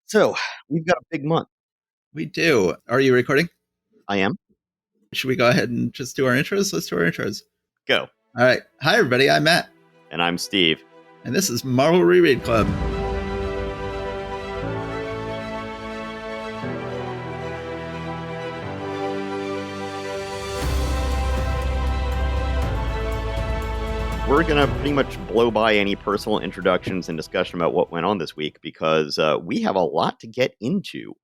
So, we've got a big month. We do. Are you recording? I am. Should we go ahead and just do our intros? Let's do our intros. Go. All right. Hi, everybody. I'm Matt. And I'm Steve. And this is Marvel Reread Club. We're going to pretty much blow by any personal introductions and discussion about what went on this week because we have a lot to get into.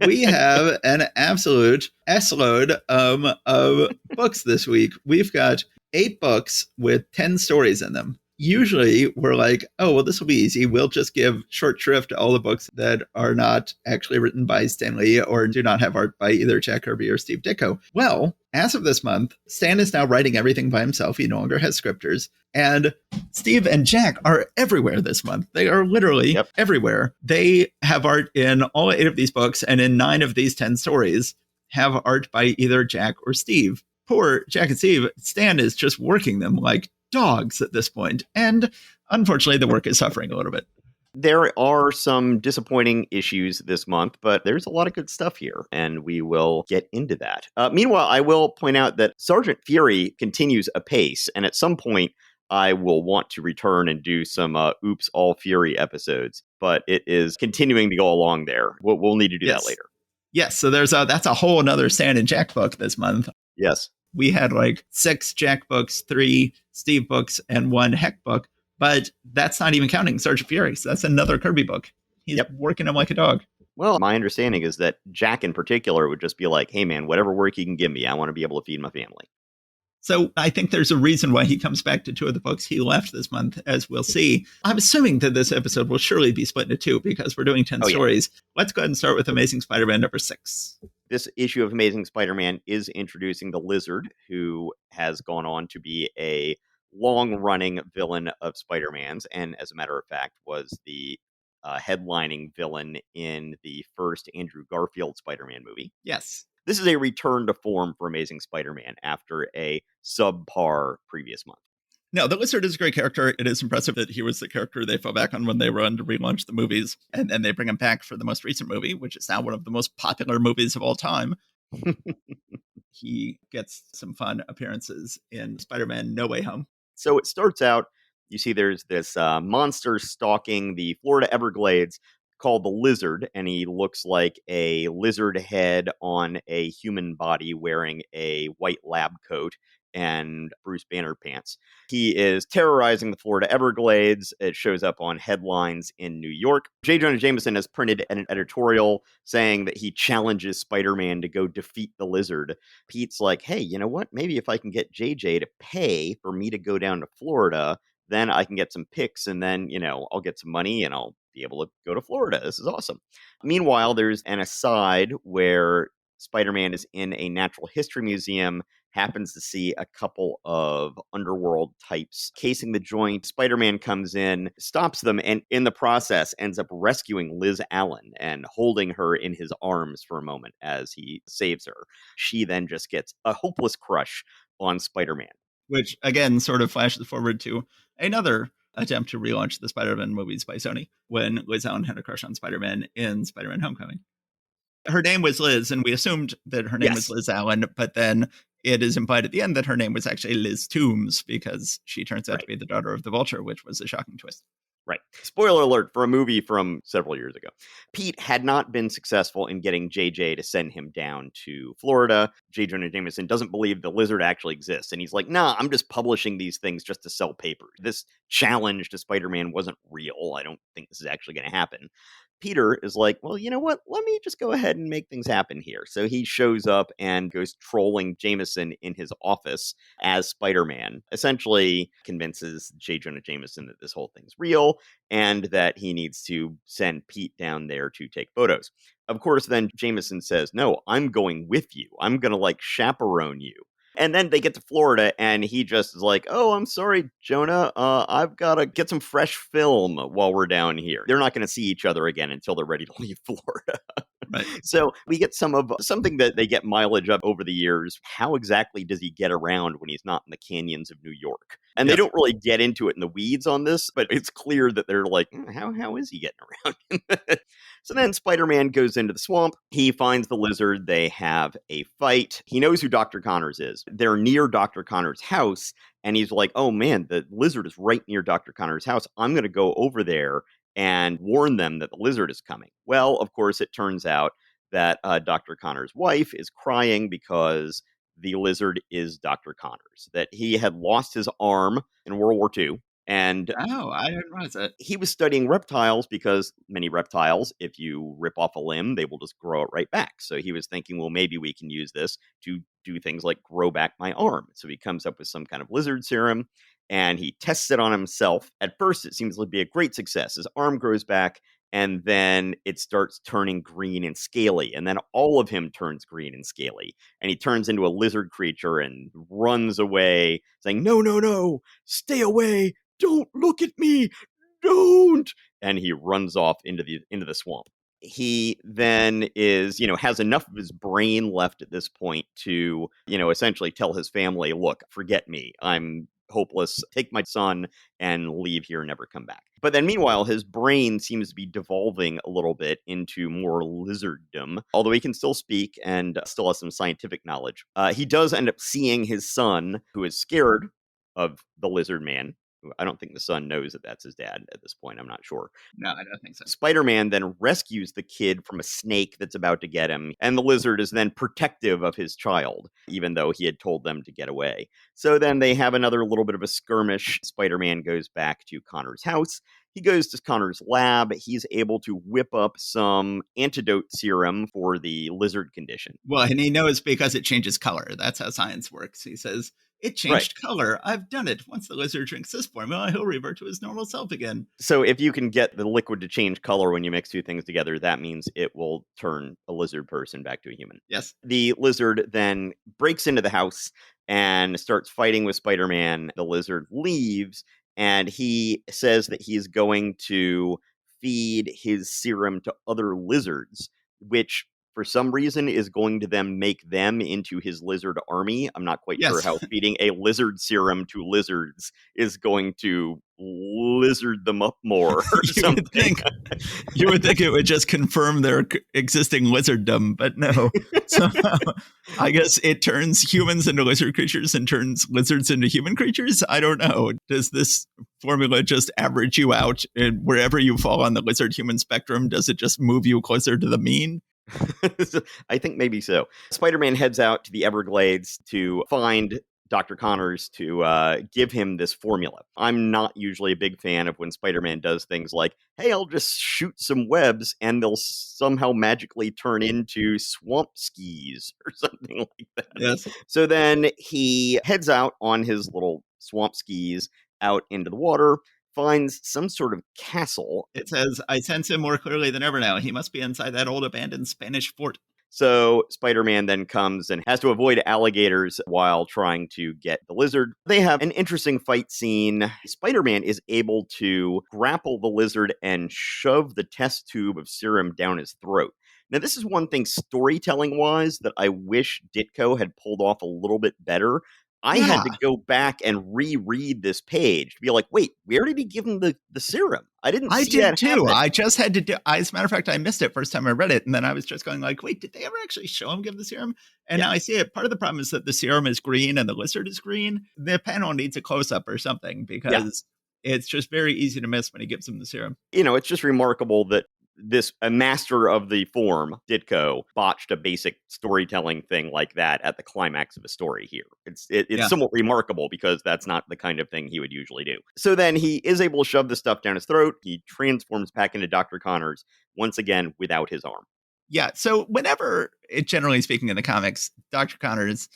We have an absolute S-load of books this week. We've got 8 books with 10 stories in them. Usually we're like, oh, well, this will be easy. We'll just give short shrift to all the books that are not actually written by Stan Lee or do not have art by either Jack Kirby or Steve Ditko. Well, as of this month, Stan is now writing everything by himself. He no longer has scripters. And Steve and Jack are everywhere this month. They are literally everywhere. They have art in all 8 of these books, and in 9 of these 10 stories have art by either Jack or Steve. Poor Jack and Steve, Stan is just working them like dogs at this point, and unfortunately the work is suffering a little bit. There are some disappointing issues this month, but there's a lot of good stuff here, and we will get into that. Meanwhile, I will point out that Sergeant Fury continues apace, and at some point I will want to return and do some Oops All Fury episodes, but it is continuing to go along there. We'll need to do that later. Yes, so that's a whole another Stan and Jack book this month. Yes. We had like 6 Jack books, 3 Steve books, and 1 Heck book. But that's not even counting Sergeant Fury. So that's another Kirby book. He's working him like a dog. Well, my understanding is that Jack in particular would just be like, hey, man, whatever work you can give me, I want to be able to feed my family. So I think there's a reason why he comes back to 2 of the books he left this month, as we'll see. I'm assuming that this episode will surely be split into 2 because we're doing 10 stories. Let's go ahead and start with Amazing Spider-Man number 6. This issue of Amazing Spider-Man is introducing the Lizard, who has gone on to be a long-running villain of Spider-Man's, and as a matter of fact, was the headlining villain in the first Andrew Garfield Spider-Man movie. Yes. This is a return to form for Amazing Spider-Man after a subpar previous month. No, the Lizard is a great character. It is impressive that he was the character they fell back on when they run to relaunch the movies. And then they bring him back for the most recent movie, which is now one of the most popular movies of all time. He gets some fun appearances in Spider-Man No Way Home. So it starts out, you see there's this monster stalking the Florida Everglades called the Lizard, and he looks like a lizard head on a human body wearing a white lab coat and Bruce Banner pants. He is terrorizing the Florida Everglades. It shows up on headlines in New York. J. Jonah Jameson has printed an editorial saying that he challenges Spider-Man to go defeat the Lizard. Pete's like, hey, you know what? Maybe if I can get JJ to pay for me to go down to Florida, then I can get some pics, and then, I'll get some money and I'll be able to go to Florida. This is awesome. Meanwhile, there's an aside where Spider-Man is in a natural history museum, happens to see a couple of underworld types casing the joint. Spider-Man comes in, stops them, and in the process ends up rescuing Liz Allen and holding her in his arms for a moment as he saves her. She then just gets a hopeless crush on Spider-Man. Which, again, sort of flashes forward to another attempt to relaunch the Spider-Man movies by Sony when Liz Allen had a crush on Spider-Man in Spider-Man Homecoming. Her name was Liz, and we assumed that her name was Liz Allen, but then it is implied at the end that her name was actually Liz Toombs because she turns out to be the daughter of the Vulture, which was a shocking twist. Right. Spoiler alert for a movie from several years ago. Pete had not been successful in getting JJ to send him down to Florida. J. Jonah Jameson doesn't believe the Lizard actually exists. And he's like, nah, I'm just publishing these things just to sell papers. This challenge to Spider-Man wasn't real. I don't think this is actually going to happen. Peter is like, well, you know what? Let me just go ahead and make things happen here. So he shows up and goes trolling Jameson in his office as Spider-Man, essentially convinces J. Jonah Jameson that this whole thing's real and that he needs to send Pete down there to take photos. Of course, then Jameson says, no, I'm going with you. I'm going to chaperone you. And then they get to Florida, and he just is like, oh, I'm sorry, Jonah. I've got to get some fresh film while we're down here. They're not going to see each other again until they're ready to leave Florida. Right. So we get something that they get mileage of over the years. How exactly does he get around when he's not in the canyons of New York? And they don't really get into it in the weeds on this, but it's clear that they're like, how is he getting around? So then Spider-Man goes into the swamp. He finds the lizard. They have a fight. He knows who Dr. Connors is. They're near Dr. Connors' house, and he's like, oh man, the lizard is right near Dr. Connors' house. I'm going to go over there and warn them that the lizard is coming. Well, of course, it turns out that Dr. Connors' wife is crying because the lizard is Dr. Connors, that he had lost his arm in World War II. And Oh, I didn't realize that. he was studying reptiles because many reptiles, if you rip off a limb, they will just grow it right back. So he was thinking, well, maybe we can use this to do things like grow back my arm. So he comes up with some kind of lizard serum and he tests it on himself. At first, it seems to be a great success. His arm grows back and then it starts turning green and scaly. And then all of him turns green and scaly. And he turns into a lizard creature and runs away, saying, no, no, no, stay away. Don't look at me. Don't. And he runs off into the swamp. He then has enough of his brain left at this point to, essentially tell his family, look, forget me. I'm hopeless. Take my son and leave here and never come back. But then meanwhile, his brain seems to be devolving a little bit into more lizarddom, although he can still speak and still has some scientific knowledge. He does end up seeing his son, who is scared of the lizard man. I don't think the son knows that that's his dad at this point. I'm not sure. No, I don't think so. Spider-Man then rescues the kid from a snake that's about to get him, and the lizard is then protective of his child, even though he had told them to get away. So then they have another little bit of a skirmish. Spider-Man goes back to Connor's house. He goes to Connor's lab. He's able to whip up some antidote serum for the lizard condition. Well, and he knows because it changes color. That's how science works. He says, it changed color. I've done it. Once the lizard drinks this formula, he'll revert to his normal self again. So if you can get the liquid to change color when you mix two things together, that means it will turn a lizard person back to a human. Yes. The lizard then breaks into the house and starts fighting with Spider-Man. The lizard leaves, and he says that he's going to feed his serum to other lizards, which for some reason is going to then make them into his lizard army. I'm not quite sure how feeding a lizard serum to lizards is going to lizard them up more or something. You would think it would just confirm their existing lizarddom, but no. Somehow, I guess it turns humans into lizard creatures and turns lizards into human creatures. I don't know. Does this formula just average you out, and wherever you fall on the lizard-human spectrum, does it just move you closer to the mean? I think maybe so. Spider-Man heads out to the Everglades to find Dr. Connors to give him this formula. I'm not usually a big fan of when Spider-Man does things like, hey, I'll just shoot some webs and they'll somehow magically turn into swamp skis or something like that. Yes. So then he heads out on his little swamp skis out into the water, finds some sort of castle. It says, I sense him more clearly than ever now. He must be inside that old abandoned Spanish fort. So Spider-Man then comes and has to avoid alligators while trying to get the lizard. They have an interesting fight scene. Spider-Man is able to grapple the lizard and shove the test tube of serum down his throat. Now, this is one thing storytelling-wise that I wish Ditko had pulled off a little bit better. I had to go back and reread this page to be like, wait, where did he give him the serum? I did that too. happen. I just had to do, as a matter of fact, I missed it first time I read it. And then I was just going like, wait, did they ever actually show him give the serum? And now I see it. Part of the problem is that the serum is green and the lizard is green. The panel needs a close-up or something because it's just very easy to miss when he gives him the serum. It's just remarkable that a master of the form, Ditko, botched a basic storytelling thing like that at the climax of a story here. It's somewhat remarkable because that's not the kind of thing he would usually do. So then he is able to shove the stuff down his throat. He transforms back into Dr. Connors, once again, without his arm. Yeah, so whenever, generally speaking in the comics, Dr. Connors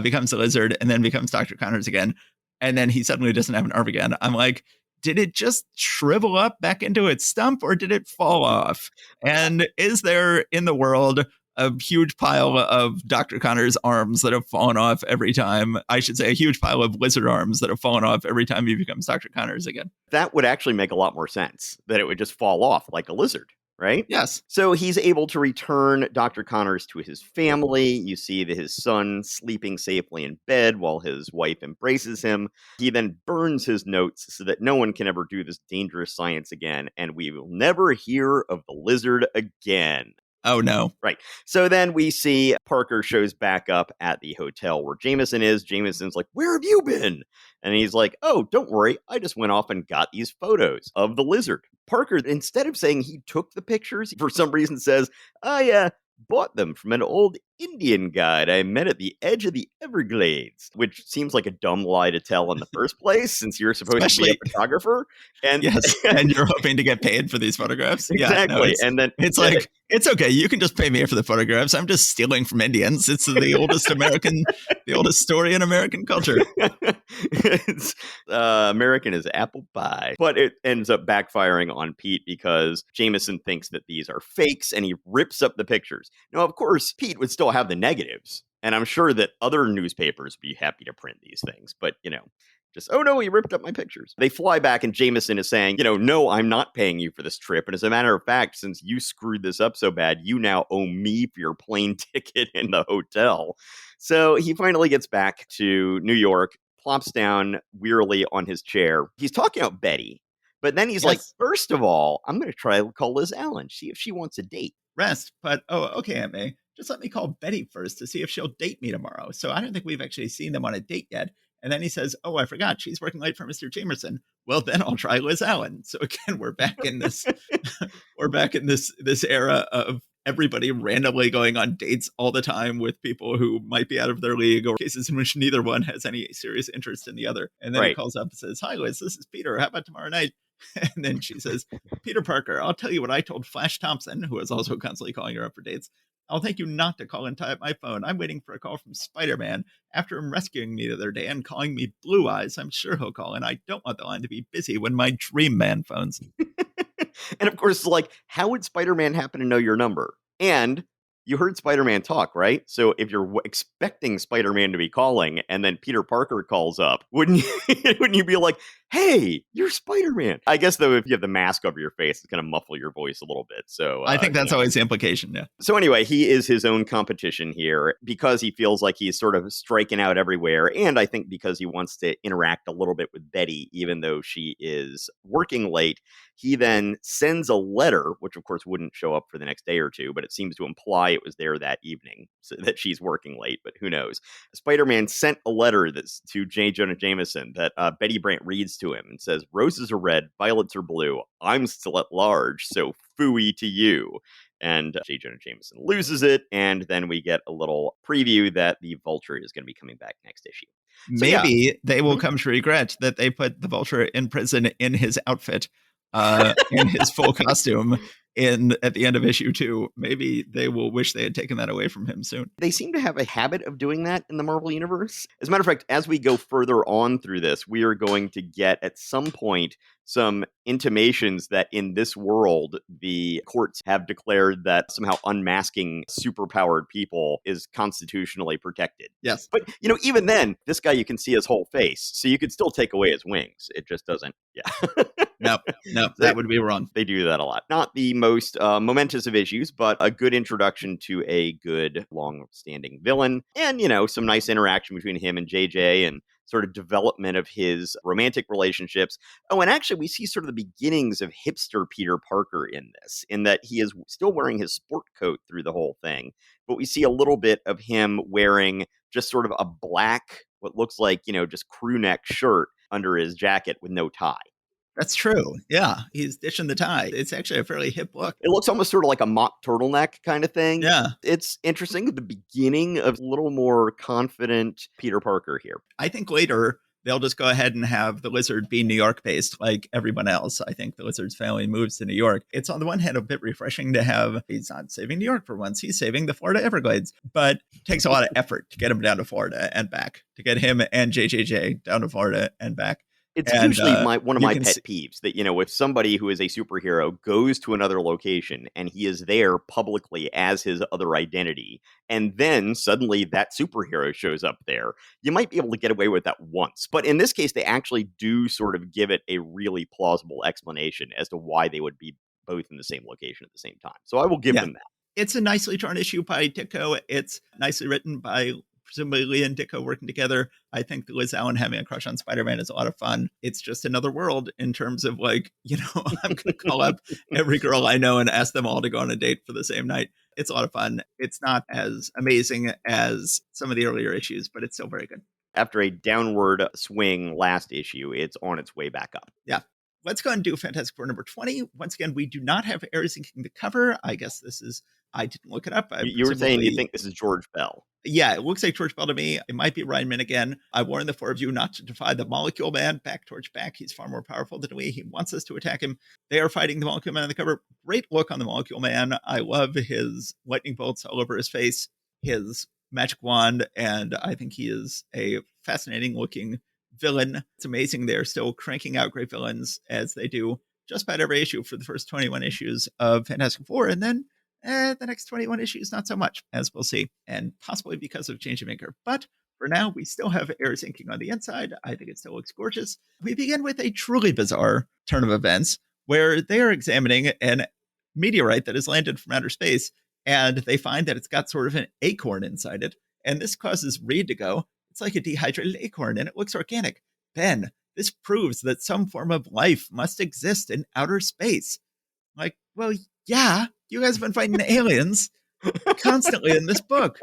becomes a lizard and then becomes Dr. Connors again, and then he suddenly doesn't have an arm again, I'm like, did it just shrivel up back into its stump or did it fall off? And is there in the world a huge pile of Dr. Connors arms that have fallen off every time? I should say a huge pile of lizard arms that have fallen off every time he becomes Dr. Connors again. That would actually make a lot more sense, that it would just fall off like a lizard. right? Yes. So he's able to return Dr. Connors to his family. You see that his son sleeping safely in bed while his wife embraces him. He then burns his notes so that no one can ever do this dangerous science again, and we will never hear of the lizard again. Oh, no. Right. So then we see Parker shows back up at the hotel where Jameson is. Jameson's like, "Where have you been?" And he's like, "Oh, don't worry. I just went off and got these photos of the lizard." Parker, instead of saying he took the pictures, for some reason says, "I bought them from an old Indian guide I met at the edge of the Everglades," which seems like a dumb lie to tell in the first place since you're supposed to be a Especially, photographer. And yes, and you're hoping to get paid for these photographs. Yeah, no, exactly. And then it's like, it's okay. You can just pay me for the photographs. I'm just stealing from Indians. It's the oldest story in American culture. it's, American is apple pie. But it ends up backfiring on Pete because Jameson thinks that these are fakes and he rips up the pictures. Now, of course, Pete would still have the negatives. And I'm sure that other newspapers would be happy to print these things. But, just, oh no, he ripped up my pictures. They fly back and Jameson is saying, no, I'm not paying you for this trip. And as a matter of fact, since you screwed this up so bad, you now owe me for your plane ticket in the hotel. So he finally gets back to New York, plops down wearily on his chair. He's talking about Betty, but then he's like, Yes. first of all, I'm going to try to call Liz Allen, see if she wants a date. Rest, but okay, Aunt May. Just let me call Betty first to see if she'll date me tomorrow. So I don't think we've actually seen them on a date yet. And then he says, "Oh, I forgot. She's working late for Mr. Jamerson. Well, then I'll try Liz Allen." So again, we're back in this this era of everybody randomly going on dates all the time with people who might be out of their league or cases in which neither one has any serious interest in the other. And then he calls up and says, "Hi, Liz, this is Peter. How about tomorrow night?" And then she says, "Peter Parker, I'll tell you what I told Flash Thompson, who is also constantly calling her up for dates. I'll thank you not to call and tie up my phone. I'm waiting for a call from Spider-Man after him rescuing me the other day and calling me Blue Eyes. I'm sure he'll call, and I don't want the line to be busy when my dream man phones." And of course, like, how would Spider-Man happen to know your number? And you heard Spider-Man talk, right? So if you're expecting Spider-Man to be calling and then Peter Parker calls up, wouldn't you be like, "Hey, you're Spider-Man"? I guess, though, if you have the mask over your face, it's going to muffle your voice a little bit. So I think that's always the implication, yeah. So anyway, he is his own competition here because he feels like he's sort of striking out everywhere. And I think because he wants to interact a little bit with Betty, even though she is working late. He then sends a letter, which of course wouldn't show up for the next day or two, but it seems to imply it was there that evening, so that she's working late, but who knows. Spider-Man sent a letter to J. Jonah Jameson that Betty Brant reads to him and says, "Roses are red, violets are blue. I'm still at large, so phooey to you." And J. Jonah Jameson loses it, and then we get a little preview that the Vulture is going to be coming back next issue. So, maybe they will come to regret that they put the Vulture in prison in his outfit, in his full costume at the end of issue 2. Maybe they will wish they had taken that away from him soon. They seem to have a habit of doing that in the Marvel Universe. As a matter of fact, as we go further on through this, we are going to get at some point some intimations that in this world, the courts have declared that somehow unmasking superpowered people is constitutionally protected. Yes. But, even then, this guy, you can see his whole face. So you could still take away his wings. It just doesn't. Yeah. Nope, that would be wrong. They do that a lot. Not the most momentous of issues, but a good introduction to a good, long-standing villain. And, some nice interaction between him and JJ and sort of development of his romantic relationships. Oh, and actually we see sort of the beginnings of hipster Peter Parker in this, in that he is still wearing his sport coat through the whole thing. But we see a little bit of him wearing just sort of a black, what looks like, just crew neck shirt under his jacket with no tie. That's true. Yeah, he's ditching the tie. It's actually a fairly hip look. It looks almost sort of like a mock turtleneck kind of thing. Yeah. It's interesting. The beginning of a little more confident Peter Parker here. I think later they'll just go ahead and have the Lizard be New York based like everyone else. I think the Lizard's family moves to New York. It's on the one hand a bit refreshing to have, he's not saving New York for once, he's saving the Florida Everglades, but it takes a lot of effort to get him down to Florida and back, to get him and JJJ down to Florida and back. It's usually one of my pet peeves that, if somebody who is a superhero goes to another location and he is there publicly as his other identity, and then suddenly that superhero shows up there, you might be able to get away with that once. But in this case, they actually do sort of give it a really plausible explanation as to why they would be both in the same location at the same time. So I will give Yeah. them that. It's a nicely drawn issue by Ditko. It's nicely written by presumably Lee and Ditko working together. I think that Liz Allen having a crush on Spider-Man is a lot of fun. It's just another world in terms of like, I'm going to call up every girl I know and ask them all to go on a date for the same night. It's a lot of fun. It's not as amazing as some of the earlier issues, but it's still very good. After a downward swing last issue, it's on its way back up. Yeah. Let's go and do Fantastic Four number 20. Once again, we do not have Ares inking the cover. I guess this is, I didn't look it up. You were saying you think this is George Bell. Yeah, it looks like George Bell to me. It might be Ryan again. I warn the four of you not to defy the Molecule Man. Back Torch back. He's far more powerful than we. He wants us to attack him. They are fighting the Molecule Man on the cover. Great look on the Molecule Man. I love his lightning bolts all over his face, his magic wand, and I think he is a fascinating looking villain. It's amazing they're still cranking out great villains as they do just about every issue for the first 21 issues of Fantastic Four. And then the next 21 issues, not so much, as we'll see, and possibly because of Change of Maker. But for now, we still have Ares inking on the inside. I think it still looks gorgeous. We begin with a truly bizarre turn of events where they are examining an meteorite that has landed from outer space, and they find that it's got sort of an acorn inside it. And this causes Reed to go, it's like a dehydrated acorn, and it looks organic. Ben, this proves that some form of life must exist in outer space. Like, well, yeah, you guys have been fighting aliens constantly in this book.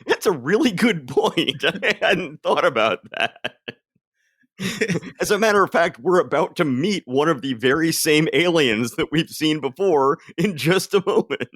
That's a really good point. I hadn't thought about that. As a matter of fact, we're about to meet one of the very same aliens that we've seen before in just a moment.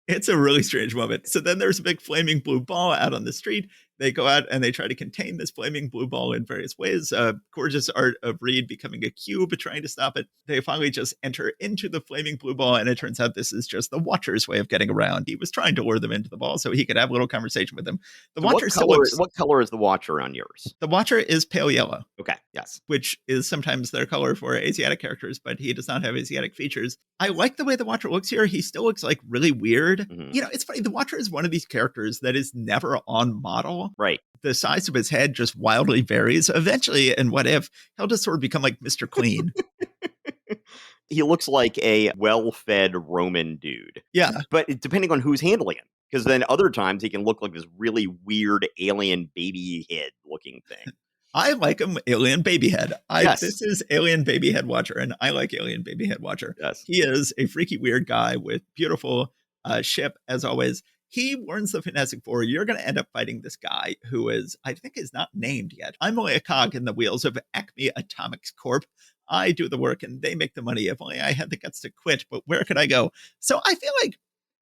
It's a really strange moment. So then there's a big flaming blue ball out on the street. They go out and they try to contain this flaming blue ball in various ways. Gorgeous art of Reed becoming a cube, trying to stop it. They finally just enter into the flaming blue ball, and it turns out this is just the Watcher's way of getting around. He was trying to lure them into the ball so he could have a little conversation with them. The Watcher what color is the Watcher on yours? The Watcher is pale yellow. Okay, yes. Which is sometimes their color for Asiatic characters, but he does not have Asiatic features. I like the way the Watcher looks here. He still looks like really weird. Mm-hmm. It's funny. The Watcher is one of these characters that is never on model. Right. The size of his head just wildly varies. Eventually, and what if, he'll just sort of become like Mr. Clean. He looks like a well-fed Roman dude. Yeah. But depending on who's handling him. Because then other times he can look like this really weird alien baby head looking thing. I like him, Alien Babyhead. Yes. This is Alien Babyhead Watcher, and I like Alien Babyhead Watcher. Yes. He is a freaky weird guy with beautiful ship, as always. He warns the Fantastic Four, you're going to end up fighting this guy who is, I think, is not named yet. I'm only a cog in the wheels of Acme Atomics Corp. I do the work and they make the money. If only I had the guts to quit, but where could I go? So I feel like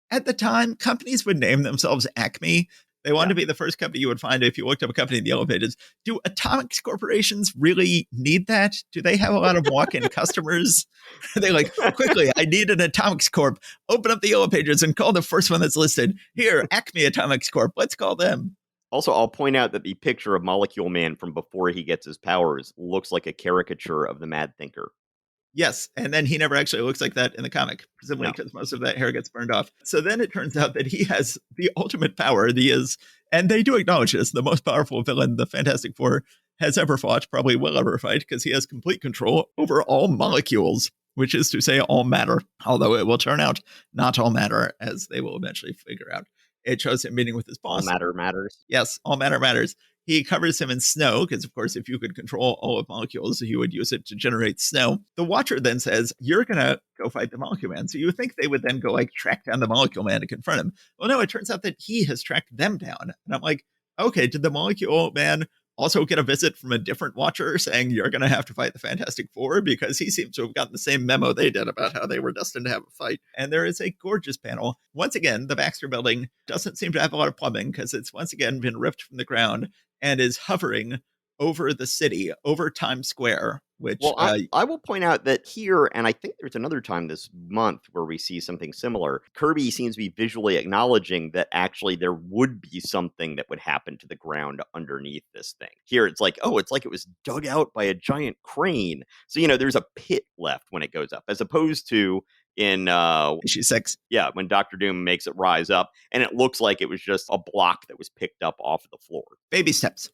at the time, companies would name themselves Acme. They wanted to be the first company you would find if you looked up a company in the Yellow Pages. Do atomics corporations really need that? Do they have a lot of walk-in customers? Are they like, quickly, I need an atomics corp. Open up the Yellow Pages and call the first one that's listed. Here, Acme Atomics Corp. Let's call them. Also, I'll point out that the picture of Molecule Man from before he gets his powers looks like a caricature of the Mad Thinker. Yes, and then he never actually looks like that in the comic, presumably because most of that hair gets burned off. So then it turns out that he has the ultimate power. He is, and they do acknowledge this, the most powerful villain the Fantastic Four has ever fought, probably will ever fight, because he has complete control over all molecules, which is to say all matter, although it will turn out not all matter, as they will eventually figure out. It shows him meeting with his boss. All matter matters. Yes, all matter matters. He covers him in snow, because, of course, if you could control all of molecules, you would use it to generate snow. The Watcher then says, you're going to go fight the Molecule Man. So you would think they would then go, like, track down the Molecule Man to confront him. Well, no, it turns out that he has tracked them down. And I'm like, okay, did the Molecule Man also get a visit from a different Watcher saying you're going to have to fight the Fantastic Four? Because he seems to have gotten the same memo they did about how they were destined to have a fight. And there is a gorgeous panel. Once again, the Baxter Building doesn't seem to have a lot of plumbing because it's once again been ripped from the ground and is hovering over the city, over Times Square, which... Well, I will point out that here, and I think there's another time this month where we see something similar, Kirby seems to be visually acknowledging that actually there would be something that would happen to the ground underneath this thing. Here, it's like, oh, it's like it was dug out by a giant crane. So, there's a pit left when it goes up, as opposed to in issue 6. Yeah, when Dr. Doom makes it rise up, and it looks like it was just a block that was picked up off of the floor. Baby steps.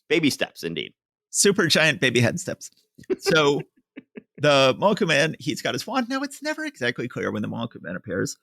Baby steps, indeed. Super giant baby head steps. So The Molecule Man, he's got his wand. Now, it's never exactly clear when the Molecule Man appears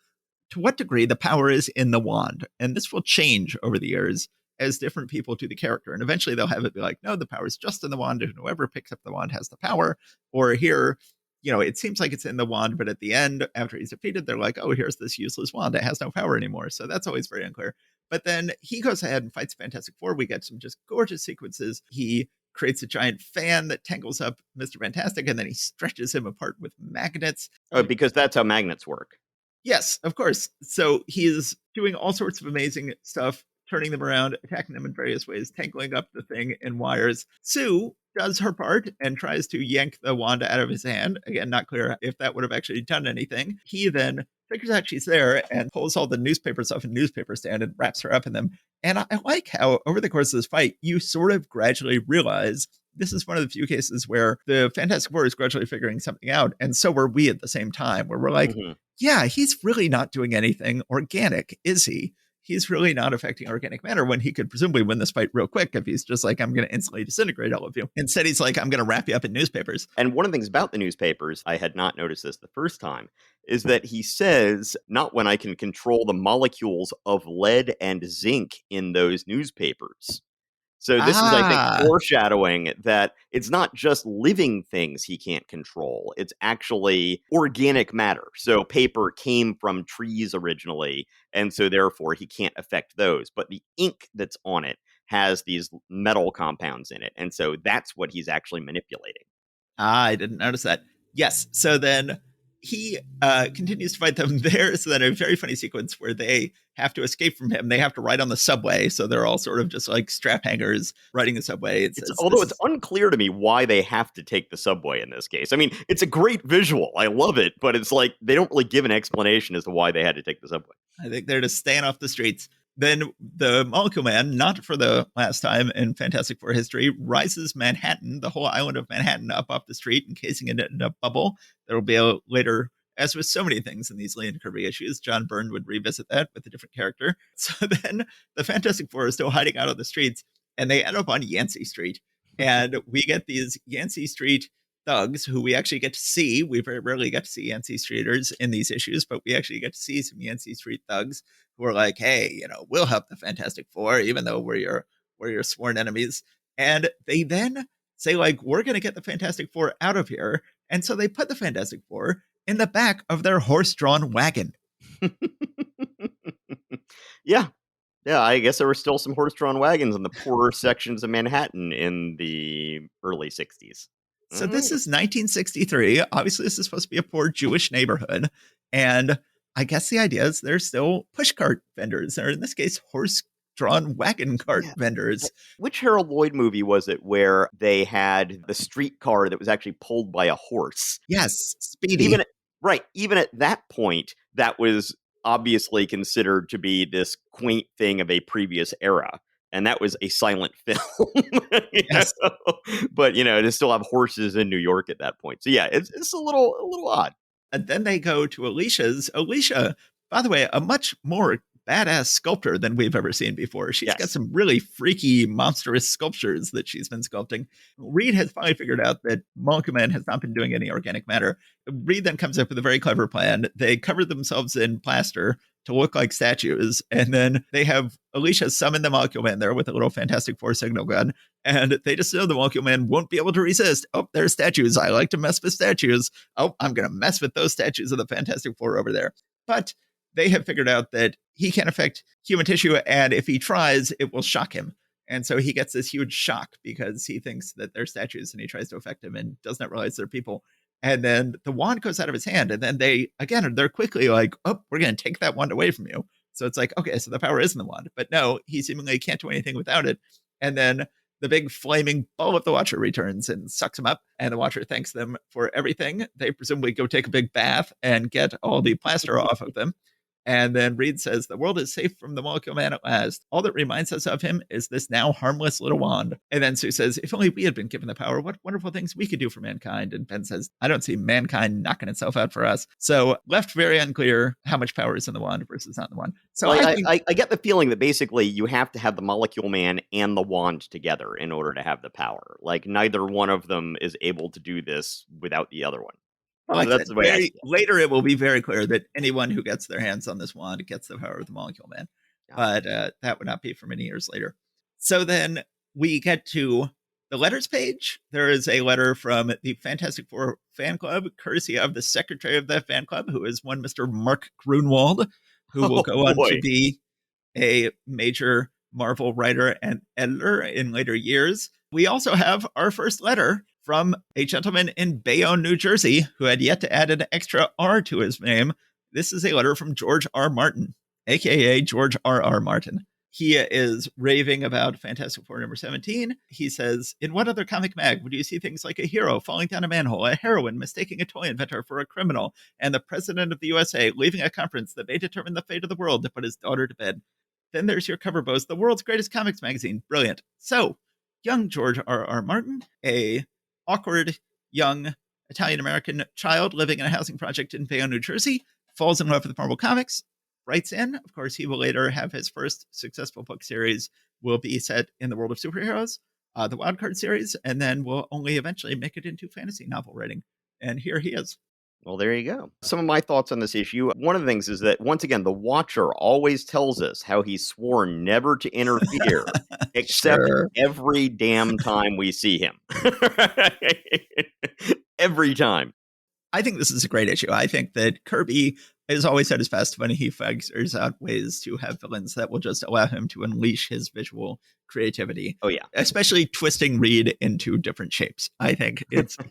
to what degree the power is in the wand. And this will change over the years as different people do the character. And eventually they'll have it be like, no, the power is just in the wand, and whoever picks up the wand has the power. Or here, it seems like it's in the wand, but at the end, after he's defeated, they're like, oh, here's this useless wand. It has no power anymore. So that's always very unclear. But then he goes ahead and fights Fantastic Four. We get some just gorgeous sequences. He creates a giant fan that tangles up Mr. Fantastic, and then he stretches him apart with magnets. Because that's how magnets work. Yes, of course. So he is doing all sorts of amazing stuff, turning them around, attacking them in various ways, tangling up the thing in wires. Sue does her part and tries to yank the wand out of his hand. Again, not clear if that would have actually done anything. He then figures out she's there and pulls all the newspapers off a newspaper stand and wraps her up in them. And I like how over the course of this fight, you sort of gradually realize this is one of the few cases where the Fantastic Four is gradually figuring something out. And so were we at the same time, where we're like, yeah, he's really not doing anything organic, is he? He's really not affecting organic matter when he could presumably win this fight real quick if he's just like, I'm going to instantly disintegrate all of you. Instead, he's like, I'm going to wrap you up in newspapers. And one of the things about the newspapers, I had not noticed this the first time, is that he says, not when I can control the molecules of lead and zinc in those newspapers. So this is, I think, foreshadowing that it's not just living things he can't control. It's actually organic matter. So paper came from trees originally, and so therefore he can't affect those. But the ink that's on it has these metal compounds in it. And so that's what he's actually manipulating. I didn't notice that. Yes. So then he continues to fight them there. So then a very funny sequence where they have to escape from him. They have to ride on the subway. So they're all sort of just like strap hangers riding the subway. Although it's unclear to me why they have to take the subway in this case. I mean, it's a great visual. I love it. But it's like they don't really give an explanation as to why they had to take the subway. I think they're just staying off the streets. Then the Molecule Man, not for the last time in Fantastic Four history, rises Manhattan, the whole island of Manhattan, up off the street, encasing it in a bubble. There will be a later, as with so many things in these Lee and Kirby issues, John Byrne would revisit that with a different character. So then the Fantastic Four is still hiding out on the streets, and they end up on Yancey Street. And we get these Yancey Street thugs who we actually get to see. We very rarely get to see Yancey Streeters in these issues, but we actually get to see some Yancey Street thugs who are like, hey, we'll help the Fantastic Four, even though we're your sworn enemies. And they then say, like, we're going to get the Fantastic Four out of here. And so they put the Fantastic Four in the back of their horse-drawn wagon. Yeah. Yeah, I guess there were still some horse-drawn wagons in the poorer sections of Manhattan in the early 60s. So this is 1963. Obviously, this is supposed to be a poor Jewish neighborhood. And I guess the idea is there's still pushcart vendors, or in this case, horse-drawn wagon cart vendors. Which Harold Lloyd movie was it where they had the streetcar that was actually pulled by a horse? Yes, Speedy. Even at that point, that was obviously considered to be this quaint thing of a previous era. And that was a silent film. Yes. But, to still have horses in New York at that point. So, yeah, it's a little odd. And then they go to Alicia's. Alicia, by the way, a much more badass sculptor than we've ever seen before. She's got some really freaky, monstrous sculptures that she's been sculpting. Reed has finally figured out that Molecule Man has not been doing any organic matter. Reed then comes up with a very clever plan. They cover themselves in plaster to look like statues, and then they have Alicia summon the Molecule Man there with a little Fantastic Four signal gun, and they just know the Molecule Man won't be able to resist. Oh, there's statues. I like to mess with statues. Oh, I'm going to mess with those statues of the Fantastic Four over there. But they have figured out that he can't affect human tissue, and if he tries, it will shock him. And so he gets this huge shock because he thinks that they're statues, and he tries to affect him and does not realize they're people. And then the wand goes out of his hand, and then they're quickly like, oh, we're going to take that wand away from you. So it's like, okay, so the power is in the wand. But no, he seemingly can't do anything without it. And then the big flaming ball of the Watcher returns and sucks him up, and the Watcher thanks them for everything. They presumably go take a big bath and get all the plaster off of them. And then Reed says, the world is safe from the Molecule Man at last. All that reminds us of him is this now harmless little wand. And then Sue says, if only we had been given the power, what wonderful things we could do for mankind. And Ben says, I don't see mankind knocking itself out for us. So left very unclear how much power is in the wand versus not in the wand. So Well, I think I get the feeling that basically you have to have the Molecule Man and the wand together in order to have the power. Like, neither one of them is able to do this without the other one. like I That's said, the way I see it. later it will be very clear that anyone who gets their hands on this wand gets the power of the Molecule Man. Yeah. But that would not be for many years later. So then we get to the letters page. There is a letter from the Fantastic Four fan club, courtesy of the secretary of that fan club, who is one Mr. Mark Grunwald, who will go on to be a major Marvel writer and editor in later years. We also have our first letter from a gentleman in Bayonne, New Jersey, who had yet to add an extra R to his name. This is a letter from George R. Martin, aka George R. R. Martin. He is raving about Fantastic Four number 17. He says, in what other comic mag would you see things like a hero falling down a manhole, a heroine mistaking a toy inventor for a criminal, and the president of the USA leaving a conference that may determine the fate of the world to put his daughter to bed? Then there's your cover boast, the world's greatest comics magazine. Brilliant. So, young George R. R. Martin, a awkward young Italian-American child living in a housing project in Bayonne, New Jersey, falls in love with Marvel Comics, writes in. Of course, he will later have his first successful book series will be set in the world of superheroes, the Wildcard series, and then will only eventually make it into fantasy novel writing. And here he is. Well, there you go. Some of my thoughts on this issue. One of the things is that, once again, the Watcher always tells us how he's sworn never to interfere, except every damn time we see him. Every time. I think this is a great issue. I think that Kirby is always at his best when he figures out ways to have villains that will just allow him to unleash his visual creativity. Oh, yeah. Especially twisting Reed into different shapes. I think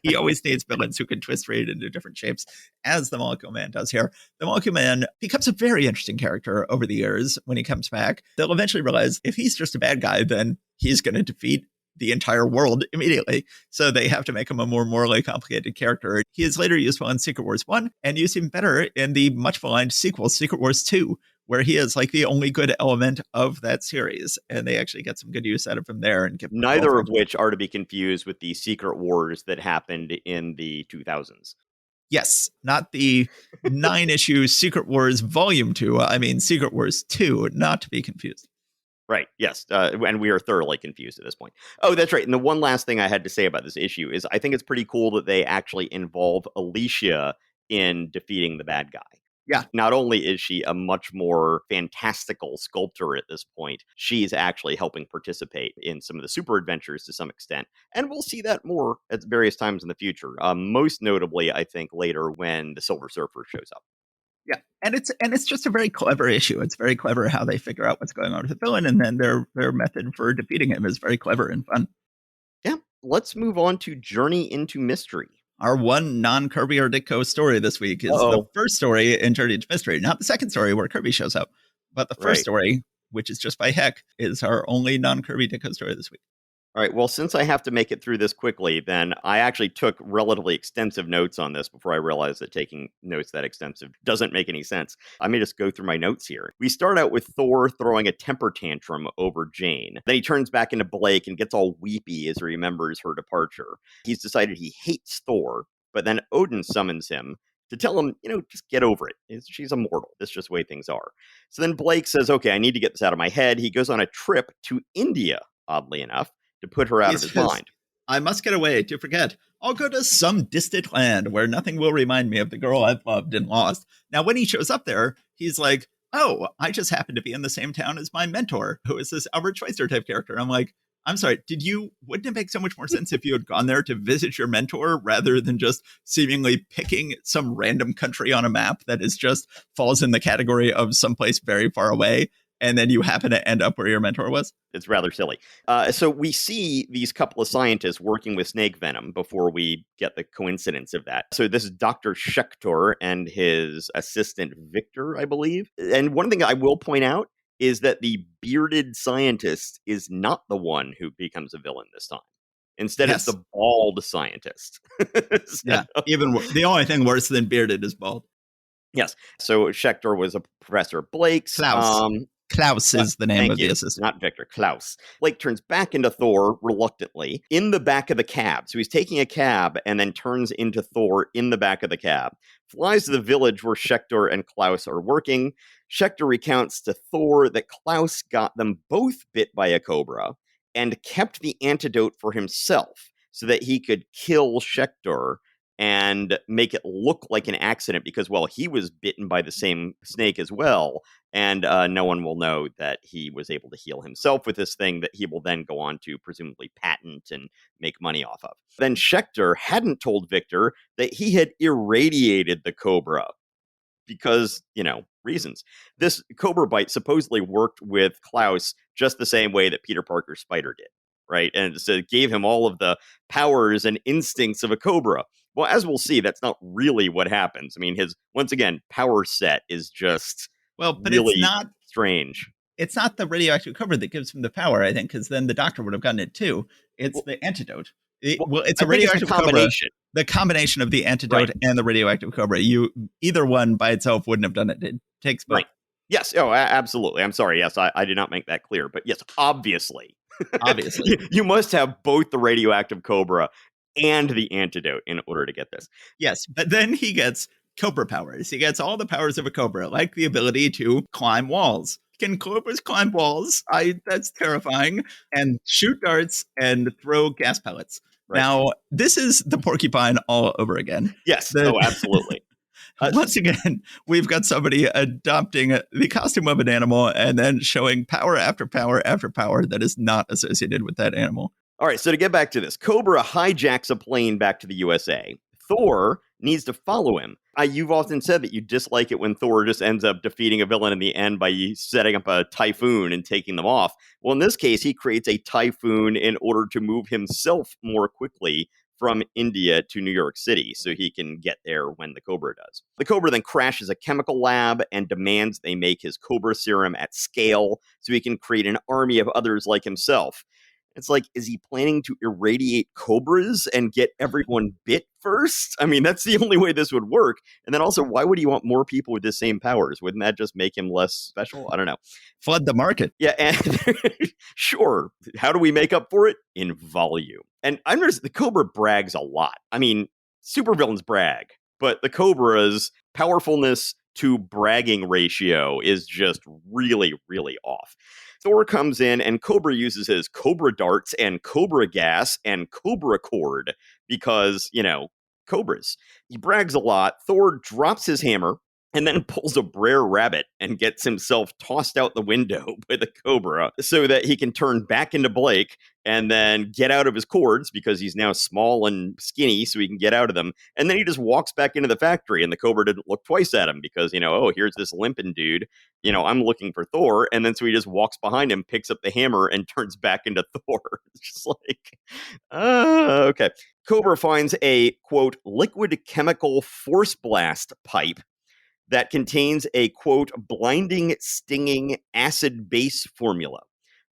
he always needs villains who can twist Reed into different shapes, as the Molecule Man does here. The Molecule Man becomes a very interesting character over the years when he comes back. They'll eventually realize if he's just a bad guy, then he's going to defeat the entire world immediately. So they have to make him a more morally complicated character. He is later useful in Secret Wars 1 and used him better in the much maligned sequel, Secret Wars 2, where he is like the only good element of that series. And they actually get some good use out of him there. And neither of which are to be confused with the Secret Wars that happened in the 2000s. Yes, not the 9-issue Secret Wars Volume 2. I mean, Secret Wars 2, not to be confused. Right. Yes. And we are thoroughly confused at this point. Oh, that's right. And the one last thing I had to say about this issue is I think it's pretty cool that they actually involve Alicia in defeating the bad guy. Yeah. Not only is she a much more fantastical sculptor at this point, she's actually helping participate in some of the super adventures to some extent. And we'll see that more at various times in the future. Most notably, I think, later when the Silver Surfer shows up. Yeah, and it's just a very clever issue. It's very clever how they figure out what's going on with the villain, and then their method for defeating him is very clever and fun. Yeah, let's move on to Journey into Mystery. Our one non-Kirby or Ditko story this week is the first story in Journey into Mystery, not the second story where Kirby shows up, but the first story, which is just by heck, is our only non-Kirby Ditko story this week. All right, well, since I have to make it through this quickly, then I actually took relatively extensive notes on this before I realized that taking notes that extensive doesn't make any sense. I may just go through my notes here. We start out with Thor throwing a temper tantrum over Jane. Then he turns back into Blake and gets all weepy as he remembers her departure. He's decided he hates Thor, but then Odin summons him to tell him, just get over it. She's immortal. That's just the way things are. So then Blake says, okay, I need to get this out of my head. He goes on a trip to India, oddly enough, to put her out of his mind. I must get away. To forget. I'll go to some distant land where nothing will remind me of the girl I've loved and lost. Now, when he shows up there, he's like, oh, I just happen to be in the same town as my mentor, who is this Albert Schweitzer type character. I'm like, I'm sorry, wouldn't it make so much more sense if you had gone there to visit your mentor rather than just seemingly picking some random country on a map that is just falls in the category of someplace very far away? And then you happen to end up where your mentor was? It's rather silly. So we see these couple of scientists working with snake venom before we get the coincidence of that. So this is Dr. Schechter and his assistant Victor, I believe. And one thing I will point out is that the bearded scientist is not the one who becomes a villain this time. Instead, it's the bald scientist. Yeah, even the only thing worse than bearded is bald. Yes. So Schechter was a professor at Blake's. Klaus. Klaus is the name Thank of the you. assistant. Not Victor, Klaus. Blake turns back into Thor reluctantly in the back of the cab. So he's taking a cab and then turns into Thor in the back of the cab. Flies to the village where Schechter and Klaus are working. Schechter recounts to Thor that Klaus got them both bit by a cobra and kept the antidote for himself so that he could kill Schechter and make it look like an accident because, well, he was bitten by the same snake as well. And no one will know that he was able to heal himself with this thing that he will then go on to presumably patent and make money off of. Then Schechter hadn't told Victor that he had irradiated the cobra because, reasons. This cobra bite supposedly worked with Klaus just the same way that Peter Parker's spider did, right? And so it gave him all of the powers and instincts of a cobra. Well, as we'll see, that's not really what happens. I mean, his, once again, power set is just Well, but really strange. It's not the radioactive cobra that gives him the power, I think, because then the doctor would have gotten it too. It's Well, the antidote. It's I a think it's radioactive a combination. cobra. The combination of the antidote Right. and the radioactive cobra. Either one by itself wouldn't have done it. It takes both. Right. Yes. Oh, absolutely. I'm sorry. Yes, I did not make that clear. But yes, obviously. Obviously. You must have both the radioactive cobra and the antidote in order to get this. Yes, but then he gets cobra powers. He gets all the powers of a cobra, like the ability to climb walls. Can cobras climb walls? That's terrifying. And shoot darts and throw gas pellets. Right. Now, this is the porcupine all over again. Yes. Absolutely. Once again, we've got somebody adopting the costume of an animal and then showing power after power after power that is not associated with that animal. All right, so to get back to this, Cobra hijacks a plane back to the USA. Thor needs to follow him. You've often said that you dislike it when Thor just ends up defeating a villain in the end by setting up a typhoon and taking them off. Well, in this case, he creates a typhoon in order to move himself more quickly from India to New York City so he can get there when the Cobra does. The Cobra then crashes a chemical lab and demands they make his Cobra serum at scale so he can create an army of others like himself. It's like, is he planning to irradiate cobras and get everyone bit first? I mean, that's the only way this would work. And then also, why would he want more people with the same powers? Wouldn't that just make him less special? I don't know. Flood the market. Yeah, and sure. How do we make up for it? In volume. And I noticed the Cobra brags a lot. I mean, supervillains brag, but the Cobra's powerfulness to bragging ratio is just really, really off. Thor comes in and Cobra uses his Cobra darts and Cobra gas and Cobra cord because, Cobras. He brags a lot. Thor drops his hammer and then pulls a Brer Rabbit and gets himself tossed out the window by the Cobra so that he can turn back into Blake and then get out of his cords because he's now small and skinny so he can get out of them. And then he just walks back into the factory and the Cobra didn't look twice at him because, here's this limping dude. I'm looking for Thor. And then so he just walks behind him, picks up the hammer and turns back into Thor. It's just like, okay. Cobra finds a, quote, liquid chemical force blast pipe that contains a, quote, blinding, stinging acid base formula.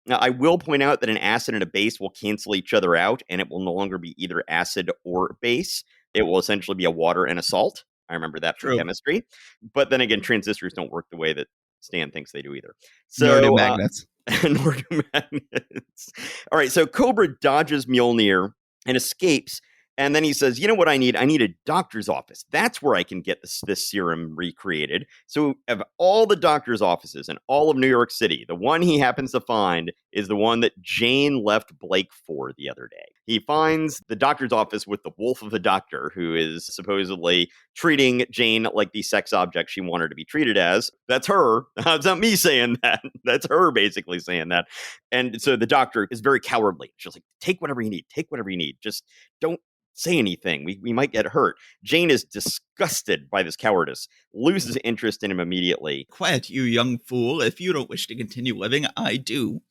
Now, I will point out that an acid and a base will cancel each other out, and it will no longer be either acid or base. It will essentially be a water and a salt. I remember that from chemistry. But then again, transistors don't work the way that Stan thinks they do either. So, nor do magnets. Nor do magnets. All right, so Cobra dodges Mjolnir and escapes. And then he says, you know what I need? I need a doctor's office. That's where I can get this serum recreated. So of all the doctor's offices in all of New York City, the one he happens to find is the one that Jane left Blake for the other day. He finds the doctor's office with the wolf of a doctor who is supposedly treating Jane like the sex object she wanted to be treated as. That's her. It's not me saying that. That's her basically saying that. And so the doctor is very cowardly. She's like, take whatever you need. Take whatever you need. Just don't say anything. We might get hurt. Jane is disgusted by this cowardice, loses interest in him immediately. Quiet, you young fool. If you don't wish to continue living, I do.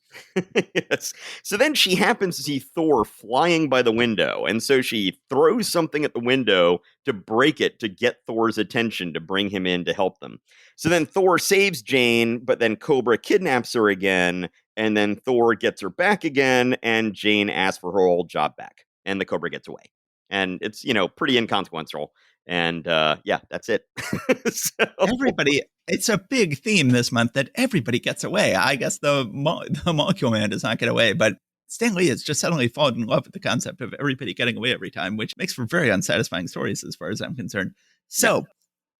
Yes. So then she happens to see Thor flying by the window, and so she throws something at the window to break it to get Thor's attention to bring him in to help them. So then Thor saves Jane, but then Cobra kidnaps her again, and then Thor gets her back again, and Jane asks for her old job back, and the Cobra gets away. And it's, pretty inconsequential. And yeah, that's it. So, Everybody, it's a big theme this month that everybody gets away. I guess the Molecule Man does not get away, but Stan Lee has just suddenly fallen in love with the concept of everybody getting away every time, which makes for very unsatisfying stories as far as I'm concerned. yeah. So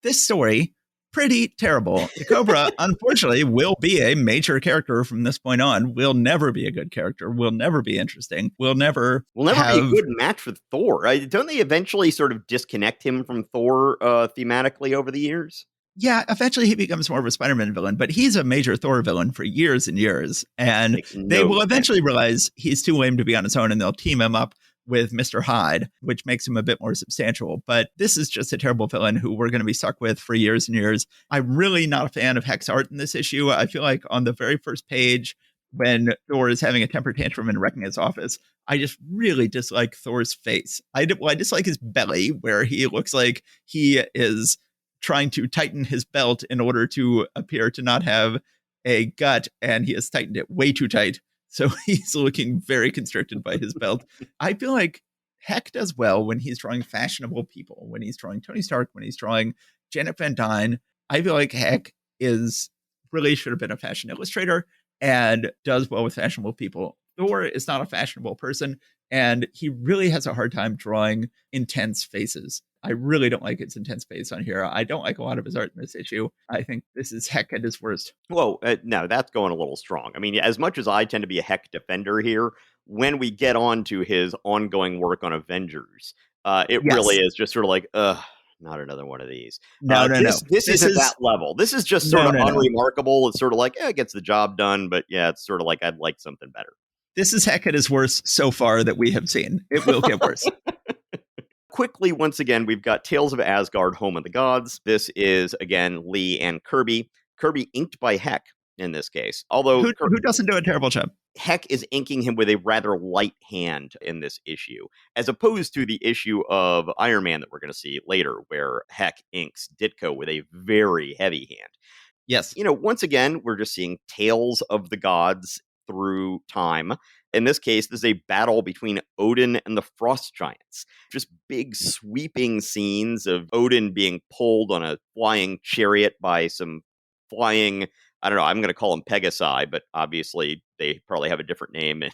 this story, pretty terrible. The Cobra, unfortunately, will be a major character from this point on. Will never be a good character. Will never be interesting. Will never Will never be a have. good match with Thor. Don't they eventually sort of disconnect him from Thor thematically over the years? Yeah, eventually he becomes more of a Spider-Man villain, but he's a major Thor villain for years and years. And Makes they no will sense. eventually realize he's too lame to be on his own, and they'll team him up with Mr. Hyde, which makes him a bit more substantial. But this is just a terrible villain who we're going to be stuck with for years and years. I'm really not a fan of Heck's art in this issue. I feel like on the very first page, when Thor is having a temper tantrum and wrecking his office, I just really dislike Thor's face. I dislike his belly, where he looks like he is trying to tighten his belt in order to appear to not have a gut, and he has tightened it way too tight. So he's looking very constricted by his belt. I feel like Heck does well when he's drawing fashionable people, when he's drawing Tony Stark, when he's drawing Janet Van Dyne. I feel like Heck is really should have been a fashion illustrator and does well with fashionable people. Thor is not a fashionable person, and he really has a hard time drawing intense faces. I really don't like his intense face on here. I don't like a lot of his art in this issue. I think this is Heck at his worst. Whoa, no, that's going a little strong. I mean, as much as I tend to be a Heck defender here, when we get on to his ongoing work on Avengers, it really Yes. is just sort of like, not another one of these. No. This This isn't that is level. This is just sort no, of no, no. unremarkable. It's sort of like, it gets the job done, but yeah, it's sort of like I'd like something better. This is Heck at his worst so far that we have seen. It will get worse. Quickly, once again, we've got Tales of Asgard, Home of the Gods. This is, again, Lee and Kirby. Kirby inked by Heck in this case. Although Who doesn't do a terrible job? Heck is inking him with a rather light hand in this issue, as opposed to the issue of Iron Man that we're going to see later, where Heck inks Ditko with a very heavy hand. Yes. Once again, we're just seeing tales of the gods through time. In this case, this is a battle between Odin and the Frost Giants. Just big sweeping scenes of Odin being pulled on a flying chariot by some flying, I don't know, I'm going to call them Pegasi, but obviously they probably have a different name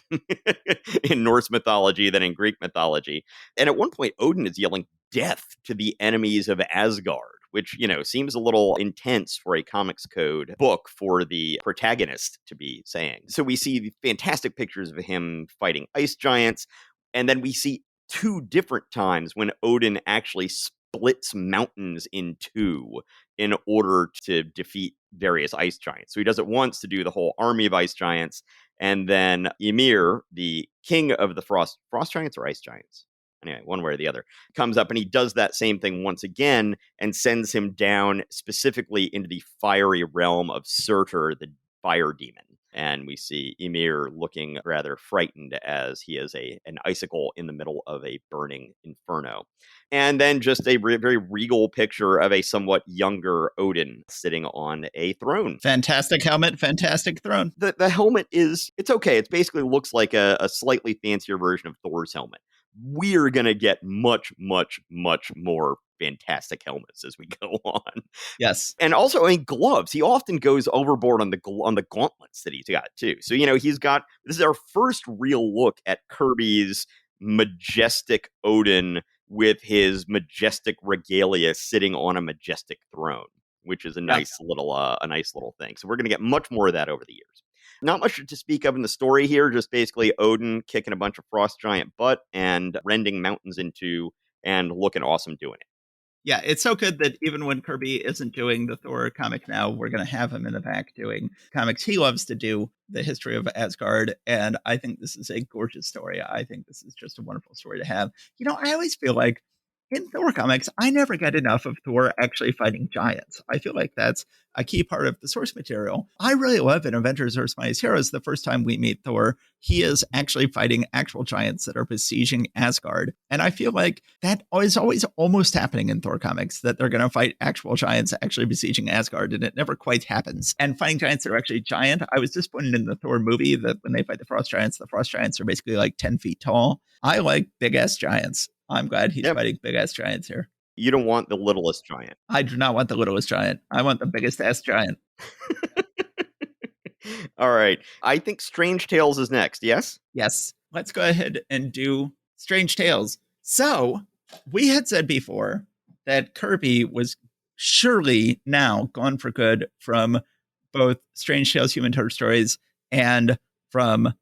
in Norse mythology than in Greek mythology. And at one point, Odin is yelling death to the enemies of Asgard, which, seems a little intense for a Comics Code book for the protagonist to be saying. So we see fantastic pictures of him fighting ice giants, and then we see two different times when Odin actually splits mountains in two in order to defeat various ice giants. So he does it once to do the whole army of ice giants, and then Ymir, the king of the frost giants or ice giants? Anyway, one way or the other, comes up and he does that same thing once again and sends him down specifically into the fiery realm of Surtur, the fire demon. And we see Ymir looking rather frightened as he is an icicle in the middle of a burning inferno. And then just a very regal picture of a somewhat younger Odin sitting on a throne. Fantastic helmet, fantastic throne. The helmet it's okay. It basically looks like a slightly fancier version of Thor's helmet. We're going to get much, much, much more fantastic helmets as we go on. Yes. And also, gloves. He often goes overboard on the gauntlets that he's got, too. So, this is our first real look at Kirby's majestic Odin with his majestic regalia sitting on a majestic throne, which is a nice little thing. So we're going to get much more of that over the years. Not much to speak of in the story here, just basically Odin kicking a bunch of frost giant butt and rending mountains in two and looking awesome doing it. Yeah, it's so good that even when Kirby isn't doing the Thor comic now, we're going to have him in the back doing comics he loves to do, the history of Asgard. And I think this is a gorgeous story. I think this is just a wonderful story to have. I always feel like in Thor comics, I never get enough of Thor actually fighting giants. I feel like that's a key part of the source material. I really love in Avengers Earth's Mightiest Heroes, the first time we meet Thor, he is actually fighting actual giants that are besieging Asgard. And I feel like that is always almost happening in Thor comics, that they're going to fight actual giants actually besieging Asgard, and it never quite happens. And fighting giants that are actually giant, I was disappointed in the Thor movie that when they fight the Frost Giants are basically like 10 feet tall. I like big-ass giants. I'm glad he's fighting big-ass giants here. You don't want the littlest giant. I do not want the littlest giant. I want the biggest ass giant. All right. I think Strange Tales is next. Yes? Yes. Let's go ahead and do Strange Tales. So we had said before that Kirby was surely now gone for good from both Strange Tales Human Torch stories and from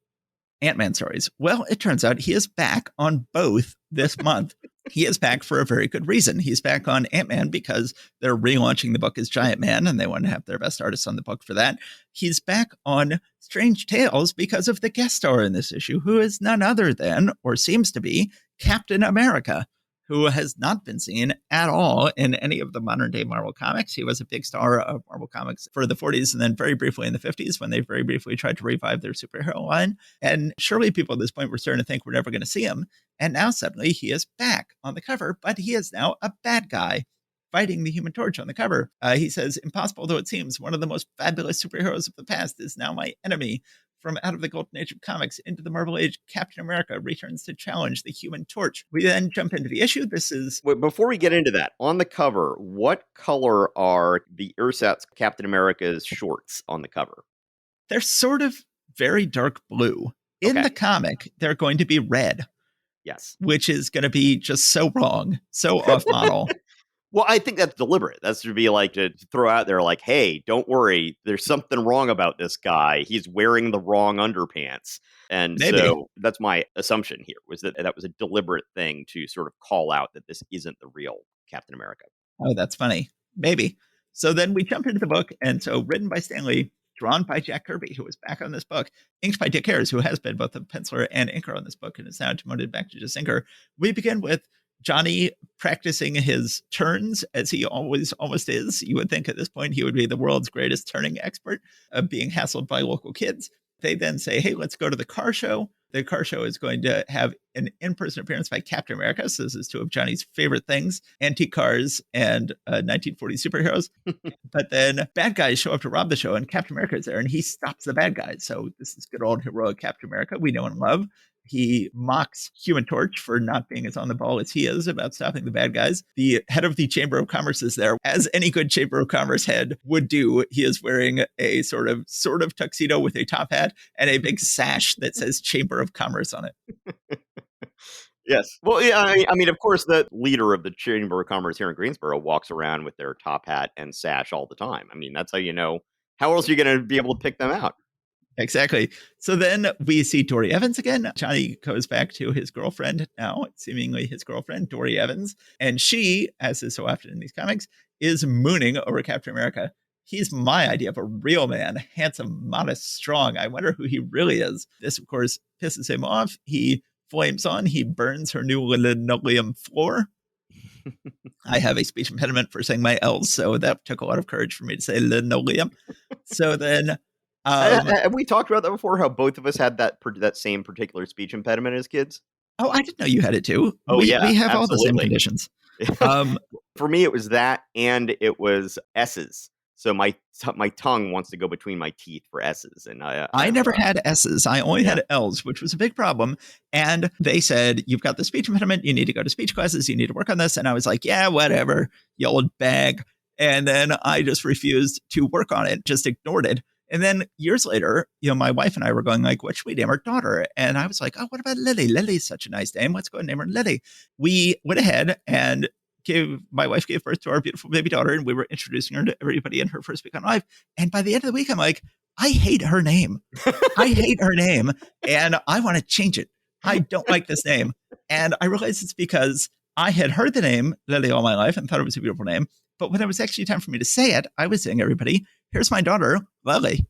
Ant-Man stories. Well, it turns out he is back on both this month. He is back for a very good reason. He's back on Ant-Man because they're relaunching the book as Giant Man, and they want to have their best artists on the book for that. He's back on Strange Tales because of the guest star in this issue, who is none other than, or seems to be, Captain America, who has not been seen at all in any of the modern day Marvel comics. He was a big star of Marvel comics for the 40s and then very briefly in the 50s when they very briefly tried to revive their superhero line. And surely people at this point were starting to think we're never going to see him. And now suddenly he is back on the cover, but he is now a bad guy fighting the Human Torch on the cover. He says, impossible though it seems, one of the most fabulous superheroes of the past is now my enemy. From out of the golden age of comics into the Marvel age, Captain America returns to challenge the Human Torch. We then jump into the issue. This is... Wait, before we get into that, on the cover, what color are the ersatz Captain America's shorts on the cover? They're sort of very dark blue. In the comic, they're going to be red. Yes. Which is going to be just so wrong, so off model. Well, I think that's deliberate. That's to be like to throw out there like, hey, don't worry. There's something wrong about this guy. He's wearing the wrong underpants. And Maybe. So that's my assumption here, was that that was a deliberate thing to sort of call out that this isn't the real Captain America. Oh, that's funny. Maybe. So then we jump into the book. And so written by Stan Lee, drawn by Jack Kirby, who is back on this book, inked by Dick Ayers, who has been both a penciler and inker on this book and is now demoted back to just inker. We begin with Johnny practicing his turns as he almost is. You would think at this point he would be the world's greatest turning expert, being hassled by local kids. They then say, hey, let's go to the car show. The car show is going to have an in-person appearance by Captain America. So this is two of Johnny's favorite things, antique cars and 1940s superheroes. But then bad guys show up to rob the show and Captain America is there and he stops the bad guys. So this is good old heroic Captain America we know and love. He mocks Human Torch for not being as on the ball as he is about stopping the bad guys. The head of the Chamber of Commerce is there. As any good Chamber of Commerce head would do, he is wearing a sort of tuxedo with a top hat and a big sash that says Chamber of Commerce on it. Yes. Well, yeah, I mean, of course, the leader of the Chamber of Commerce here in Greensboro walks around with their top hat and sash all the time. I mean, that's how you know. How else are you going to be able to pick them out? Exactly. So then we see Dory Evans again. Johnny goes back to his girlfriend now, seemingly his girlfriend, Dory Evans. And she, as is so often in these comics, is mooning over Captain America. He's my idea of a real man, handsome, modest, strong. I wonder who he really is. This, of course, pisses him off. He flames on. He burns her new linoleum floor. I have a speech impediment for saying my L's, so that took a lot of courage for me to say linoleum. So then... have we talked about that before? How both of us had that same particular speech impediment as kids? Oh, I didn't know you had it too. Oh, we yeah, have absolutely. all the same conditions. For me, it was that, and it was S's. So my tongue wants to go between my teeth for S's, and I never had S's. I only had L's, which was a big problem. And they said, "You've got the speech impediment. You need to go to speech classes. You need to work on this." And I was like, "Yeah, whatever, you old bag." And then I just refused to work on it, just ignored it. And then years later, my wife and I were going like, what should we name our daughter? And I was like, oh, what about Lily? Lily's such a nice name. Let's go and name her Lily. We went ahead and my wife gave birth to our beautiful baby daughter, and we were introducing her to everybody in her first week on life. And by the end of the week, I'm like, I hate her name. I hate her name, and I want to change it. I don't like this name. And I realized it's because I had heard the name Lily all my life and thought it was a beautiful name. But when it was actually time for me to say it, I was saying, everybody, here's my daughter, Lily.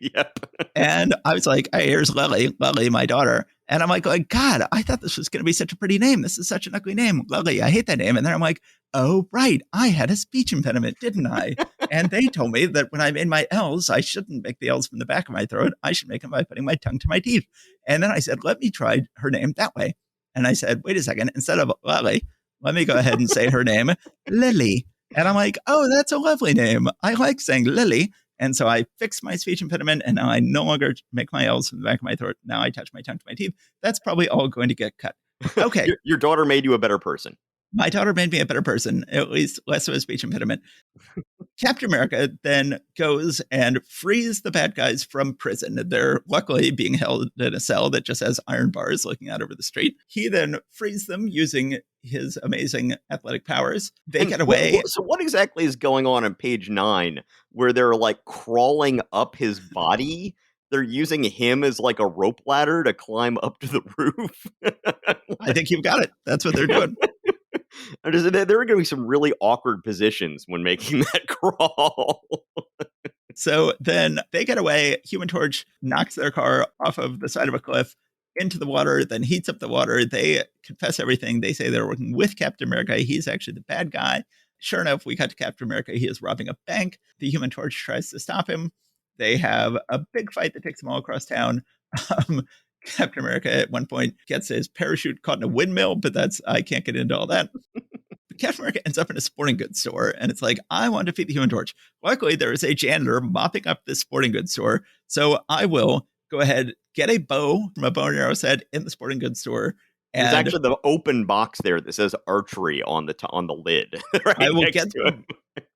Yep. And I was like, hey, here's Lily, my daughter. And I'm like, God, I thought this was going to be such a pretty name. This is such an ugly name. Lily, I hate that name. And then I'm like, oh, right. I had a speech impediment, didn't I? And they told me that when I made my L's, I shouldn't make the L's from the back of my throat. I should make them by putting my tongue to my teeth. And then I said, let me try her name that way. And I said, wait a second, instead of Lily, let me go ahead and say her name, Lily. And I'm like, oh, that's a lovely name. I like saying Lily. And so I fixed my speech impediment, and now I no longer make my L's from the back of my throat. Now I touch my tongue to my teeth. That's probably all going to get cut. Okay. Your daughter made you a better person. My daughter made me a better person, at least less of a speech impediment. Captain America then goes and frees the bad guys from prison. They're luckily being held in a cell that just has iron bars looking out over the street. He then frees them using his amazing athletic powers. They And get away. so what exactly is going on page 9 where they're, like, crawling up his body? They're using him as, like, a rope ladder to climb up to the roof? I think you've got it. That's what they're doing. There are gonna be some really awkward positions when making that crawl. So then they get away. Human Torch knocks their car off of the side of a cliff into the water, then heats up the water. They confess everything. They say they're working with Captain America. He's actually the bad guy. Sure enough, we cut to Captain America. He is robbing a bank. The Human Torch tries to stop him. They have a big fight that takes them all across town. Um, Captain America at one point gets his parachute caught in a windmill, but I can't get into all that. But Captain America ends up in a sporting goods store, and it's like, I want to defeat the Human Torch. Luckily, there is a janitor mopping up this sporting goods store, so I will go ahead, get a bow from a bow and arrow set in the sporting goods store. And there's actually the open box there that says archery on the lid. Right I will next to him.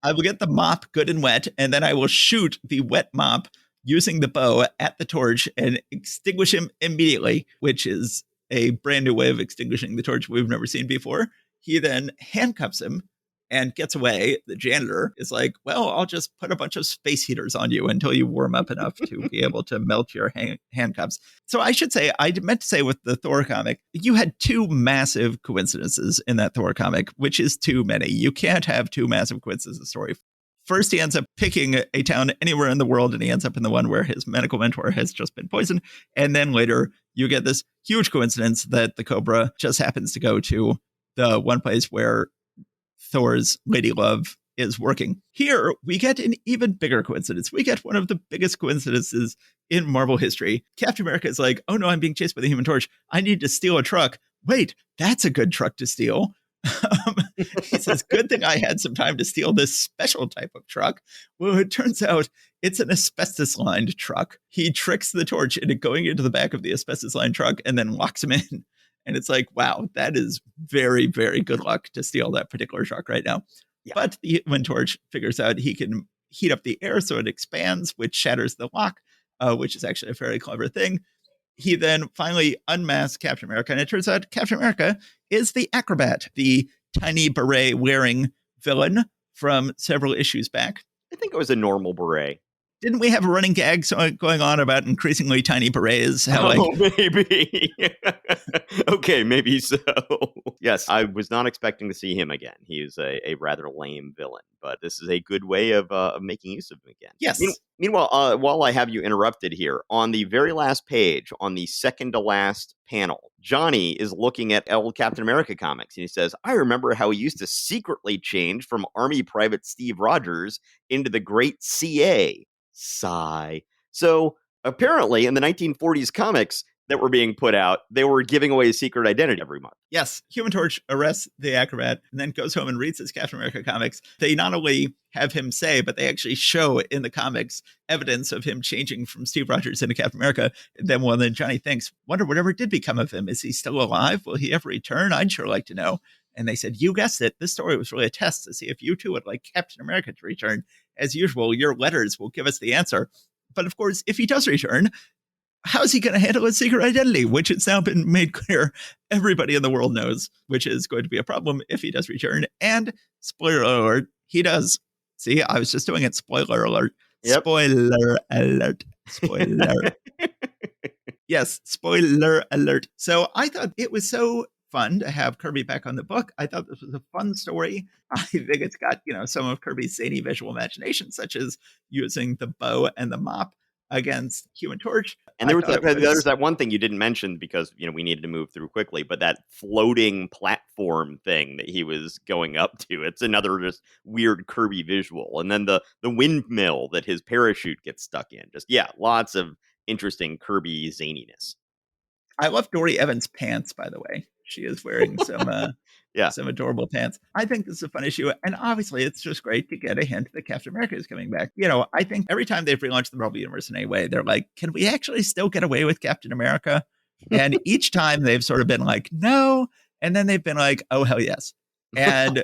I will get the mop good and wet, and then I will shoot the wet mop using the bow at the torch and extinguish him immediately, which is a brand new way of extinguishing the torch we've never seen before. He then handcuffs him and gets away. The janitor is like, well, I'll just put a bunch of space heaters on you until you warm up enough to be able to melt your handcuffs. So I should say, I meant to say with the Thor comic, you had two massive coincidences in that Thor comic, which is too many. You can't have two massive coincidences in the story. First, he ends up picking a town anywhere in the world, and he ends up in the one where his medical mentor has just been poisoned. And then later, you get this huge coincidence that the Cobra just happens to go to the one place where Thor's lady love is working. Here, we get an even bigger coincidence. We get one of the biggest coincidences in Marvel history. Captain America is like, oh no, I'm being chased by the Human Torch. I need to steal a truck. Wait, that's a good truck to steal. He says, good thing I had some time to steal this special type of truck. Well, it turns out it's an asbestos-lined truck. He tricks the Torch into going into the back of the asbestos-lined truck and then locks him in. And it's like, wow, that is very, very good luck to steal that particular truck right now. Yeah. But the Human Torch figures out he can heat up the air so it expands, which shatters the lock, which is actually a very clever thing. He then finally unmasks Captain America, and it turns out Captain America is the acrobat, the tiny beret wearing villain from several issues back. I think it was a normal beret. Didn't we have a running gag going on about increasingly tiny berets? How, maybe. Okay, maybe so. Yes, I was not expecting to see him again. He is a rather lame villain, but this is a good way of making use of him again. Yes. Meanwhile, while I have you interrupted here, on the very last page, on the second to last panel, Johnny is looking at old Captain America comics, and he says, I remember how he used to secretly change from Army Private Steve Rogers into the Great CA. Sigh. So apparently in the 1940s comics that were being put out, they were giving away his secret identity every month. Yes. Human Torch arrests the acrobat and then goes home and reads his Captain America comics. They not only have him say, but they actually show in the comics evidence of him changing from Steve Rogers into Captain America. And then Johnny thinks, wonder whatever did become of him. Is he still alive? Will he ever return? I'd sure like to know. And they said, you guessed it. This story was really a test to see if you too would like Captain America to return. As usual, your letters will give us the answer. But of course, if he does return, how's he going to handle his secret identity, which it's now been made clear everybody in the world knows, which is going to be a problem if he does return. And spoiler alert, he does. See, I was just doing it. Spoiler alert. Yep. Spoiler alert. Spoiler. Yes, spoiler alert. So I thought it was so fun to have Kirby back on the book. I thought this was a fun story. I think it's got, some of Kirby's zany visual imagination, such as using the bow and the mop against Human Torch. And there's that one thing you didn't mention because, we needed to move through quickly, but that floating platform thing that he was going up to, it's another just weird Kirby visual. And then the windmill that his parachute gets stuck in. Just, lots of interesting Kirby zaniness. I love Dory Evans' pants, by the way. She is wearing some some adorable pants. I think this is a fun issue. And obviously, it's just great to get a hint that Captain America is coming back. I think every time they've relaunched the Marvel Universe in any way, they're like, can we actually still get away with Captain America? And each time they've sort of been like, no. And then they've been like, oh, hell yes. And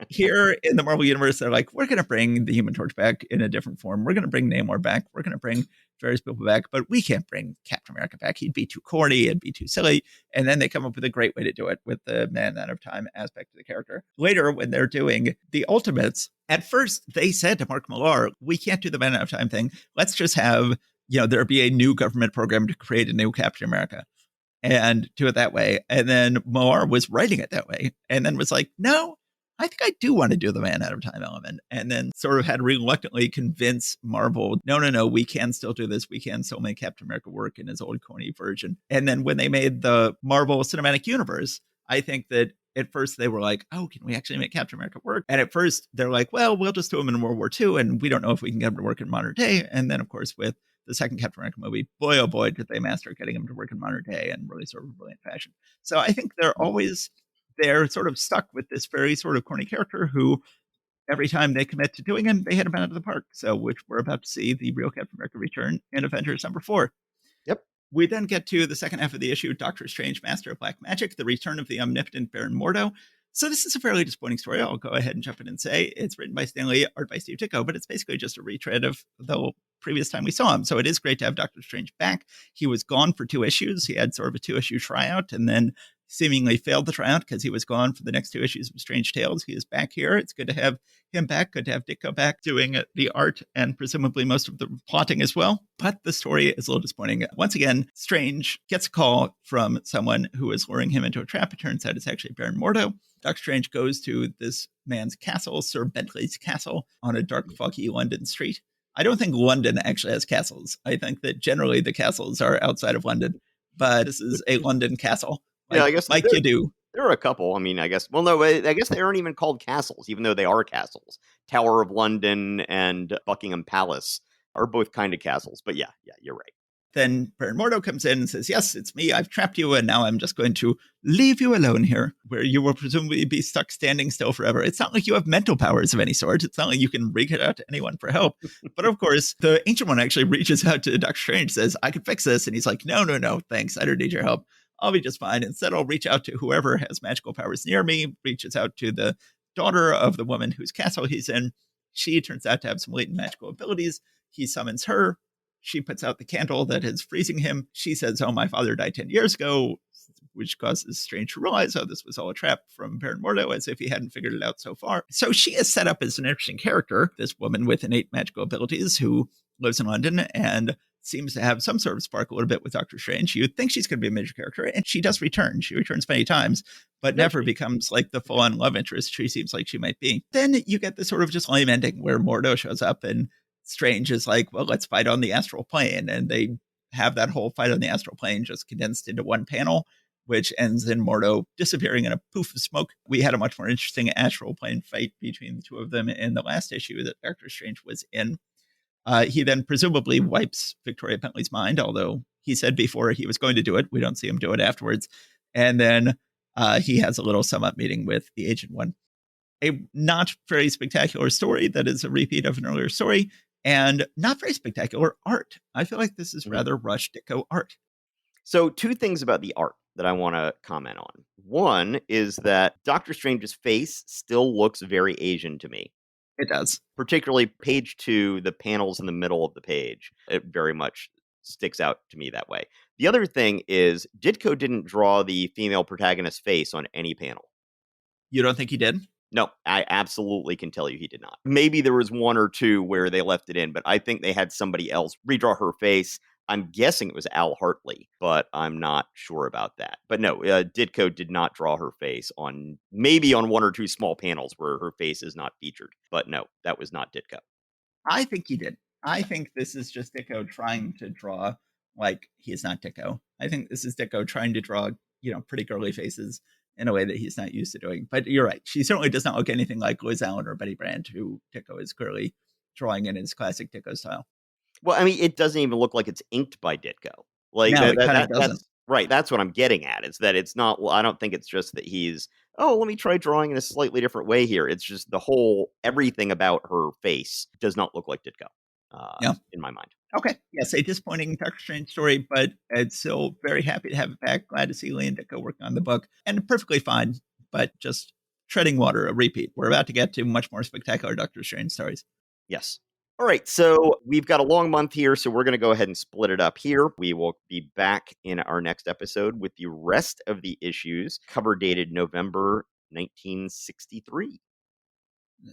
here in the Marvel Universe, they're like, we're going to bring the Human Torch back in a different form. We're going to bring Namor back. We're going to bring various people back, but we can't bring Captain America back. He'd be too corny. It'd be too silly. And then they come up with a great way to do it with the Man Out of Time aspect of the character. Later, when they're doing the Ultimates, at first they said to Mark Millar, we can't do the Man Out of Time thing. Let's just have, there be a new government program to create a new Captain America and do it that way. And then Millar was writing it that way and then was like, no, I think I do want to do the Man Out of Time element. And then sort of had to reluctantly convince Marvel, no, we can still do this. We can still make Captain America work in his old corny version. And then when they made the Marvel Cinematic Universe, I think that at first they were like, oh, can we actually make Captain America work? And at first they're like, well, we'll just do him in World War II. And we don't know if we can get him to work in modern day. And then, of course, with the second Captain America movie, boy, oh boy, did they master getting him to work in modern day in really sort of brilliant fashion. So I think they're sort of stuck with this very sort of corny character who every time they commit to doing him, they hit him out of the park. So, which we're about to see the real Captain America return in Avengers #4. Yep. We then get to the second half of the issue, Doctor Strange, Master of Black Magic, the return of the omnipotent Baron Mordo. So this is a fairly disappointing story. I'll go ahead and jump in and say it's written by Stan Lee, art by Steve Ditko, but it's basically just a retread of the previous time we saw him. So it is great to have Doctor Strange back. He was gone for 2 issues. He had sort of a 2-issue tryout and then seemingly failed the tryout because he was gone for the next 2 issues of Strange Tales. He is back here. It's good to have him back. Good to have Ditko back doing the art and presumably most of the plotting as well. But the story is a little disappointing. Once again, Strange gets a call from someone who is luring him into a trap. It turns out it's actually Baron Mordo. Doctor Strange goes to this man's castle, Sir Bentley's castle, on a dark, foggy London street. I don't think London actually has castles. I think that generally the castles are outside of London, but this is a London castle. Yeah, I guess like you do. There are a couple. I mean, I guess. Well, no, I guess they aren't even called castles, even though they are castles. Tower of London and Buckingham Palace are both kind of castles. But yeah, you're right. Then Baron Mordo comes in and says, yes, it's me. I've trapped you, and now I'm just going to leave you alone here, where you will presumably be stuck standing still forever. It's not like you have mental powers of any sort. It's not like you can reach out to anyone for help. But of course, the Ancient One actually reaches out to Doctor Strange, says, I can fix this. And he's like, no, thanks. I don't need your help. I'll be just fine. Instead, I'll reach out to whoever has magical powers near me, reaches out to the daughter of the woman whose castle he's in. She turns out to have some latent magical abilities. He summons her. She puts out the candle that is freezing him. She says, oh, my father died 10 years ago, which causes Strange to realize, oh, this was all a trap from Baron Mordo, as if he hadn't figured it out so far. So she is set up as an interesting character, this woman with innate magical abilities who lives in London and seems to have some sort of spark a little bit with Doctor Strange. You'd think she's going to be a major character, and she does return. She returns many times, but never becomes like the full-on love interest she seems like she might be. Then you get this sort of just lame ending where Mordo shows up and Strange is like, well, let's fight on the astral plane. And they have that whole fight on the astral plane just condensed into one panel, which ends in Mordo disappearing in a poof of smoke. We had a much more interesting astral plane fight between the two of them in the last issue that Doctor Strange was in. He then presumably wipes Victoria Bentley's mind, although he said before he was going to do it. We don't see him do it afterwards. And then he has a little sum up meeting with the Ancient One. A not very spectacular story that is a repeat of an earlier story, and not very spectacular art. I feel like this is rather rushed Ditko art. So 2 things about the art that I want to comment on. One is that Doctor Strange's face still looks very Asian to me. It does. Particularly page 2, the panels in the middle of the page. It very much sticks out to me that way. The other thing is Ditko didn't draw the female protagonist's face on any panel. You don't think he did? No, I absolutely can tell you he did not. Maybe there was 1 or 2 where they left it in, but I think they had somebody else redraw her face. I'm guessing it was Al Hartley, but I'm not sure about that. But no, Ditko did not draw her face on, maybe on 1 or 2 small panels where her face is not featured. But no, that was not Ditko. I think he did. I think this is just Ditko trying to draw like he is not Ditko. I think this is Ditko trying to draw, pretty girly faces in a way that he's not used to doing. But you're right. She certainly does not look anything like Liz Allen or Betty Brant, who Ditko is clearly drawing in his classic Ditko style. Well, I mean, it doesn't even look like it's inked by Ditko. Like, no, it kind of doesn't. That's right. That's what I'm getting at. Is that it's not. Well, I don't think it's just that he's. Oh, let me try drawing in a slightly different way here. It's just everything about her face does not look like Ditko. In my mind. Okay. Yes, a disappointing Doctor Strange story, but it's still very happy to have it back. Glad to see Lee and Ditko working on the book, and perfectly fine, but just treading water, a repeat. We're about to get to much more spectacular Doctor Strange stories. Yes. All right, so we've got a long month here, so we're going to go ahead and split it up here. We will be back in our next episode with the rest of the issues, cover dated November 1963.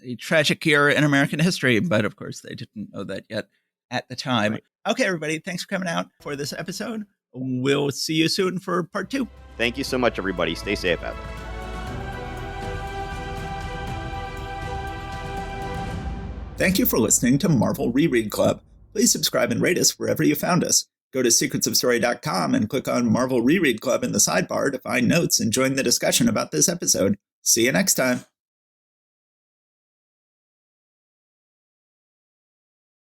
A tragic year in American history, but of course they didn't know that yet at the time. Right. Okay, everybody, thanks for coming out for this episode. We'll see you soon for part 2. Thank you so much, everybody. Stay safe out there. Thank you for listening to Marvel Reread Club. Please subscribe and rate us wherever you found us. Go to secretsofstory.com and click on Marvel Reread Club in the sidebar to find notes and join the discussion about this episode. See you next time.